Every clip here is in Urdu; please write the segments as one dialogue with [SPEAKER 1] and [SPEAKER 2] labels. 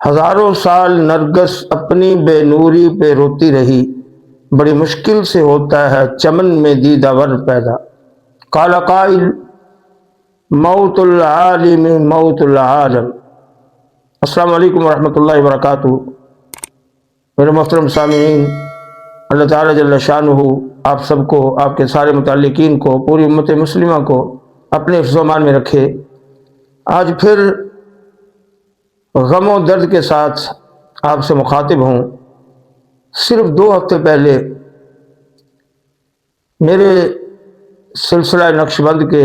[SPEAKER 1] ہزاروں سال نرگس اپنی بے نوری پہ روتی رہی، بڑی مشکل سے ہوتا ہے چمن میں دیدہ ور پیدا۔ قال قائل موت العالم موت العالم۔ السلام علیکم ورحمۃ اللہ وبرکاتہ۔ میرے محترم سامعین، اللہ تعالیٰ جل شانہ آپ سب کو، آپ کے سارے متعلقین کو، پوری امت مسلمہ کو اپنے حفظ و امان میں رکھے۔ آج پھر غم و درد کے ساتھ آپ سے مخاطب ہوں۔ صرف 2 ہفتے پہلے میرے سلسلہ نقش بند کے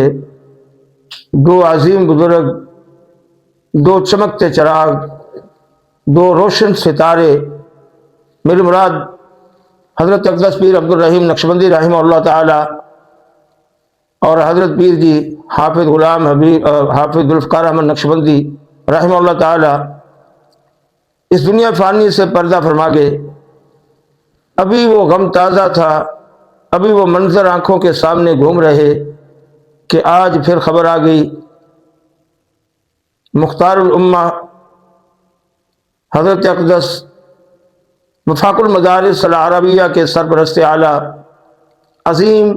[SPEAKER 1] 2 عظیم بزرگ، 2 چمکتے چراغ، 2 روشن ستارے، میری مراد حضرت اقدس پیر عبدالرحیم نقشبندی رحمہ اللہ تعالی اور حضرت پیر جی حافظ غلام حبیب حافظ ذوالفقار احمد نقشبندی رحمہ اللہ تعالی اس دنیا فانی سے پردہ فرما گئے۔ ابھی وہ غم تازہ تھا، ابھی وہ منظر آنکھوں کے سامنے گھوم رہے کہ آج پھر خبر آ گئی، مختار الامہ حضرت اقدس مفاق المدارس العربیہ کے سرپرست اعلیٰ، عظیم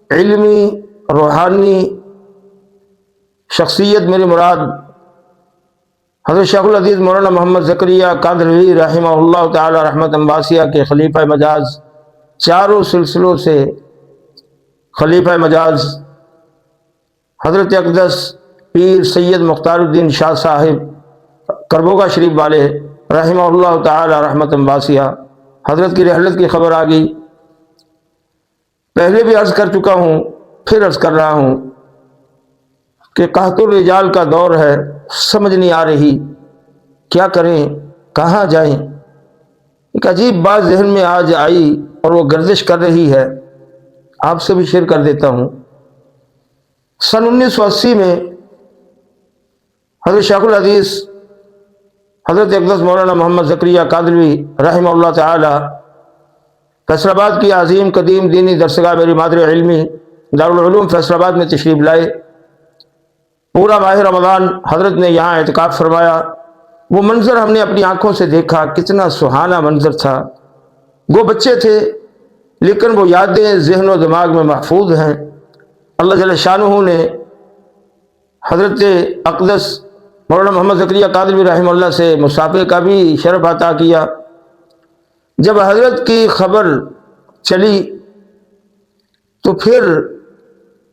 [SPEAKER 1] علمی روحانی شخصیت، میری مراد حضرت شیخ العزیز مولانا محمد زکریہ کاندھلوی رحمہ اللہ تعالی رحمۃ واسعہ کے خلیفہ مجاز، چاروں سلسلوں سے خلیفہ مجاز حضرت اقدس پیر سید مختار الدین شاہ صاحب کربوگا شریف والے رحمہ اللہ تعالی رحمۃ واسعہ، حضرت کی رحلت کی خبر آ گئی۔ پہلے بھی عرض کر چکا ہوں، پھر عرض کر رہا ہوں کہ قحط الرجال کا دور ہے، سمجھ نہیں آ رہی کیا کریں، کہاں جائیں۔ ایک عجیب بات ذہن میں آج آئی اور وہ گردش کر رہی ہے، آپ سے بھی شیئر کر دیتا ہوں۔ سن 1980 میں حضرت شیخ الحدیث حضرت اقدس مولانا محمد زکریہ کاندھلوی رحمہ اللہ تعالی فیصل آباد کی عظیم قدیم دینی درسگاہ میری مادر علمی دارالعلوم فیصل آباد میں تشریف لائے۔ پورا ماہ رمضان حضرت نے یہاں اعتکاف فرمایا۔ وہ منظر ہم نے اپنی آنکھوں سے دیکھا، کتنا سہانا منظر تھا۔ وہ بچے تھے لیکن وہ یادیں ذہن و دماغ میں محفوظ ہیں۔ اللہ جل شانہ نے حضرت اقدس مولانا محمد زکریہ کاندھلوی رحمہ اللہ سے مصافحے کا بھی شرف عطا کیا۔ جب حضرت کی خبر چلی تو پھر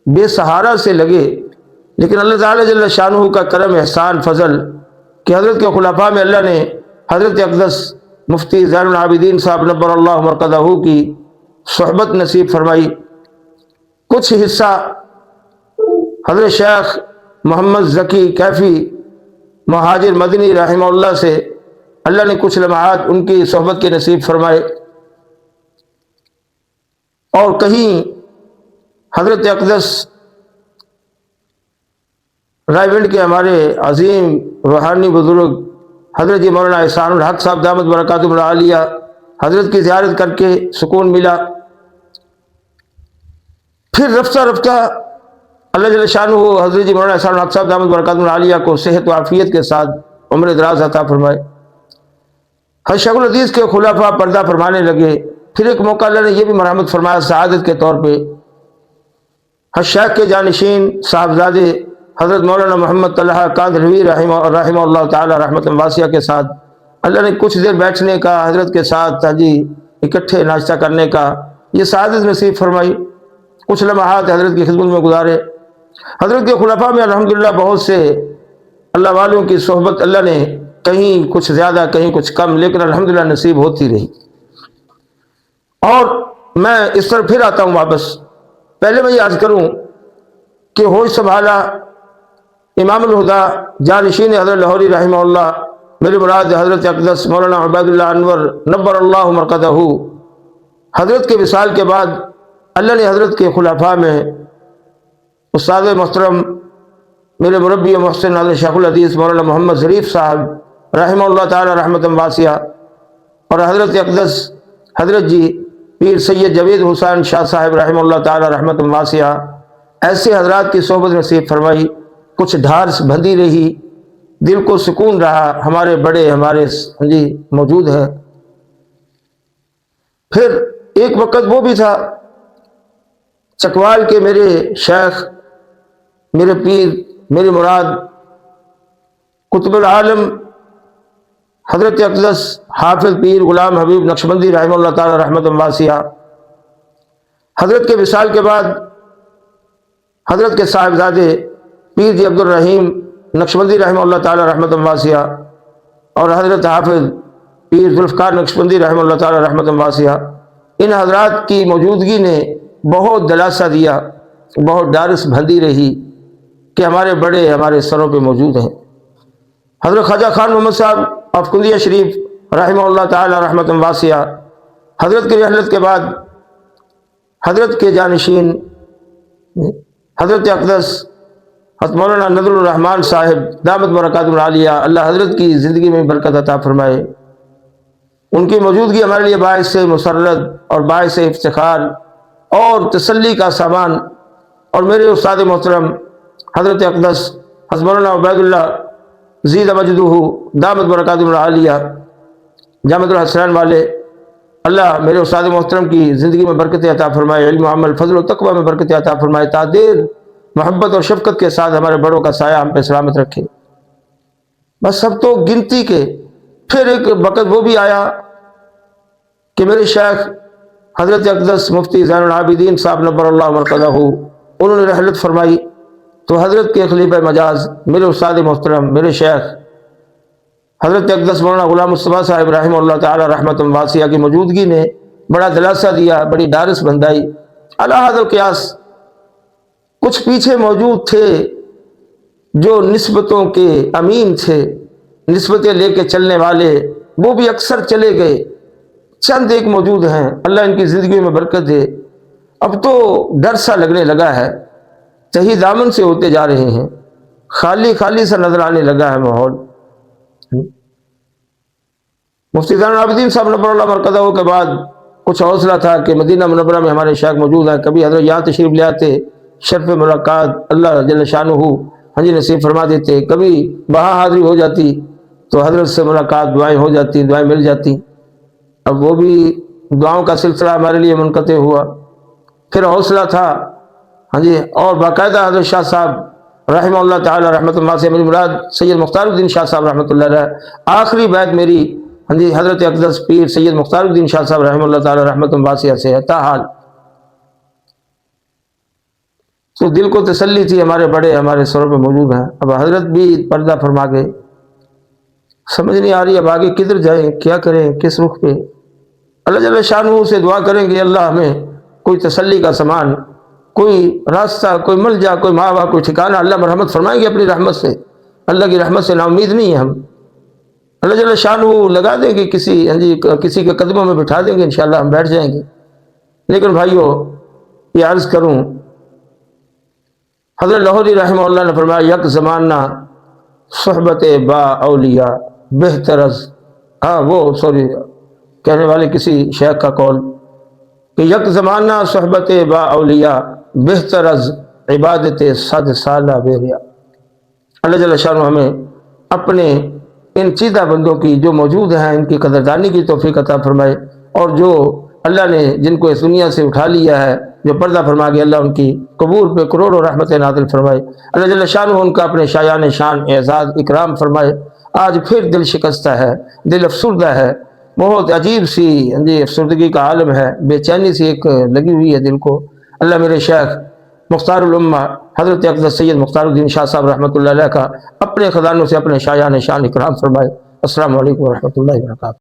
[SPEAKER 1] بے سہارا سے لگے، لیکن اللہ تعالیٰ جل شانہ کا کرم احسان فضل کہ حضرت کے خلفاء میں اللہ نے حضرت اقدس مفتی زین العابدین صاحب نبر اللہ مرقدہ کی صحبت نصیب فرمائی۔ کچھ حصہ حضرت شیخ محمد ذکی کیفی مہاجر مدنی رحمہ اللہ سے اللہ نے کچھ لمحات ان کی صحبت کے نصیب فرمائے، اور کہیں حضرت اقدس رائے گنج کے ہمارے عظیم روحانی بزرگ حضرت مولانا احسان الحق صاحب دامت برکاتہم العالیہ، حضرت کی زیارت کر کے سکون ملا۔ پھر رفتہ رفتہ اللہ جل شانہ حضرت مولانا احسان الحق صاحب دامت برکاتہم العالیہ کو صحت و عافیت کے ساتھ عمر دراز عطا فرمائے۔ حضرت شیخ الحدیث کے خلفاء پردہ فرمانے لگے۔ پھر ایک موقع اللہ نے یہ بھی مرحمت فرمایا سعادت کے طور پہ، حضرت شیخ کے جانشین صاحبزادے حضرت مولانا محمد طلحہ کاندھلوی رحمہ اللہ تعالی رحمۃ واسعہ کے ساتھ اللہ نے کچھ دیر بیٹھنے کا، حضرت کے ساتھ اکٹھے ناشتہ کرنے کا یہ سعادت نصیب فرمائی۔ کچھ لمحات حضرت کی خدمت میں گزارے۔ حضرت کے خلفاء میں الحمدللہ بہت سے اللہ والوں کی صحبت اللہ نے کہیں کچھ زیادہ کہیں کچھ کم، لیکن الحمدللہ نصیب ہوتی رہی۔ اور میں اس طرح پھر آتا ہوں واپس۔ پہلے میں یہ عرض کروں کہ ہوش سنبھالا امام الہدا جانشین حضرت لاہوری رحمہ اللہ، میری مراد حضرت اقدس مولانا عبید اللہ انور نبر اللہ مرقدہ، حضرت کے وصال کے بعد اللہ نے حضرت کے خلفاء میں استاد محترم میرے مربی محسن حضرت شیخ الحدیث مولانا محمد ظریف صاحب رحمہ اللہ تعالی رحمۃ واسعہ اور حضرت اقدس حضرت جی پیر سید جاوید حسین شاہ صاحب رحمہ اللہ تعالی رحمۃ واسعہ ایسے حضرات کی صحبت نصیب فرمائی۔ کچھ دھار بندھی رہی، دل کو سکون رہا، ہمارے بڑے ہمارے موجود ہیں۔ پھر ایک وقت وہ بھی تھا چکوال کے میرے شیخ، میرے پیر، میری مراد قطب العالم حضرت اقدس حافظ پیر غلام حبیب نقشبندی رحمہ اللہ تعالی رحمۃ واسعہ، حضرت کے وصال کے بعد حضرت کے صاحبزادے پیر جی عبد الرحیم نقشبندی رحمہ اللہ تعالی رحمۃ واسعہ اور حضرت حافظ پیر ذوالفقار نقشبندی رحمہ اللہ تعالی رحمۃ واسعہ، ان حضرات کی موجودگی نے بہت دلاسہ دیا، بہت ڈارس بندی رہی کہ ہمارے بڑے ہمارے سروں پہ موجود ہیں۔ حضرت خواجہ خان محمد صاحب افقندیہ شریف رحمہ اللہ تعالی رحمۃ واسعہ، حضرت کی رحلت کے بعد حضرت کے جانشین حضرت اقدس حضرت مولانا نذر الرحمان صاحب دامت برکاتہ العالیہ، اللہ حضرت کی زندگی میں برکت عطا فرمائے، ان کی موجودگی ہمارے لیے باعث سے مسرت اور باعث افتخار اور تسلی کا سامان۔ اور میرے استاد محترم حضرت اقدس حضرت مولانا عبید اللہ زید مجدہ دامت برکاتہ العالیہ جامعۃ الحسنین والے، اللہ میرے استاد محترم کی زندگی میں برکت عطا فرمائے، علم و عمل فضل و تقوی میں برکت عطا فرمائے، تعدیر محبت اور شفقت کے ساتھ ہمارے بڑوں کا سایہ ہم پہ سلامت رکھے۔ بس سب تو گنتی کے۔ پھر ایک وقت وہ بھی آیا کہ میرے شیخ حضرت اقدس مفتی زین العابدین صاحب نبر اللہ مرقدہ، انہوں نے رحلت فرمائی، تو حضرت کے خلیفہ مجاز میرے استاد محترم میرے شیخ حضرت اقدس مولانا غلام مصطفیٰ صاحب رحمہ اللہ تعالی رحمۃ واسعہ کی موجودگی نے بڑا دلاسہ دیا، بڑی ڈارس بندائی۔ علی ھذا القیاس کچھ پیچھے موجود تھے جو نسبتوں کے امین تھے، نسبتیں لے کے چلنے والے، وہ بھی اکثر چلے گئے، چند ایک موجود ہیں، اللہ ان کی زندگی میں برکت دے۔ اب تو ڈر سا لگنے لگا ہے، تہی دامن سے ہوتے جا رہے ہیں، خالی خالی سا نظر آنے لگا ہے ماحول۔ مفتی زین العابدین صاحب نبر اللہ مرقدہ کے بعد کچھ حوصلہ تھا کہ مدینہ منورہ میں ہمارے شیخ موجود ہیں، کبھی حضرت یہاں تشریف لے آتے، شرف ملاقات اللہ جل شانہ نصیب فرما دیتے، کبھی وہاں حاضری ہو جاتی تو حضرت سے ملاقات، دعائیں ہو جاتی، دعائیں مل جاتی۔ اب وہ بھی دعاؤں کا سلسلہ ہمارے لیے منقطع ہوا۔ پھر حوصلہ تھا اور باقاعدہ حضرت شاہ صاحب رحمہ اللہ تعالی رحمۃ اللہ سے، میری مراد سید مختار الدین شاہ صاحب رحمۃ اللہ علیہ، آخری بیعت میری حضرت اقدس پیر سید مختار الدین شاہ صاحب رحمہ اللہ تعالی رحمۃ اللہ سے ہے تاحال۔ تو دل کو تسلی تھی، ہمارے بڑے ہمارے سروں پہ موجود ہیں۔ اب حضرت بھی پردہ فرما گئے، سمجھ نہیں آ رہی اب آگے کدھر جائیں، کیا کریں، کس رخ پہ۔ اللہ جل شانہ سے دعا کریں کہ اللہ ہمیں کوئی تسلی کا سامان، کوئی راستہ، کوئی ملجا، کوئی ماوا، کوئی ٹھکانہ اللہ مرحمت فرمائیں گے اپنی رحمت سے۔ اللہ کی رحمت سے نا امید نہیں ہے ہم، اللہ جل شانہ لگا دیں گے، کسی کے قدموں میں بٹھا دیں گے، انشاءاللہ ہم بیٹھ جائیں گے۔ لیکن بھائیو یہ عرض کروں، حضرت لاہوری رحمہ اللہ نے فرمایا یک زمانہ صحبت با اولیاء بہتر از کہنے والے کسی شیخ کا قول کہ یک زمانہ صحبت با اولیاء بہتر از عبادت 100 سالہ بے ریا۔ اللہ جل شانہ ہمیں اپنے ان چیدہ بندوں کی جو موجود ہیں ان کی قدردانی کی توفیق عطا فرمائے، اور جو اللہ نے جن کو اس دنیا سے اٹھا لیا ہے، جو پردہ فرما گیا، اللہ ان کی قبور پہ کروڑوں رحمت نازل فرمائے، اللہ جل شانہ ان کا اپنے شایان شان اعزاز اکرام فرمائے۔ آج پھر دل شکستہ ہے، دل افسردہ ہے، بہت عجیب سی افسردگی کا عالم ہے، بے چینی سی ایک لگی ہوئی ہے دل کو۔ اللہ میرے شیخ مختار الامہ حضرت اقدس سید مختار الدین شاہ صاحب رحمۃ اللہ علیہ کا اپنے خزانوں سے اپنے شایان شان اکرام فرمائے۔ السلام علیکم ورحمۃ اللہ وبرکاتہ۔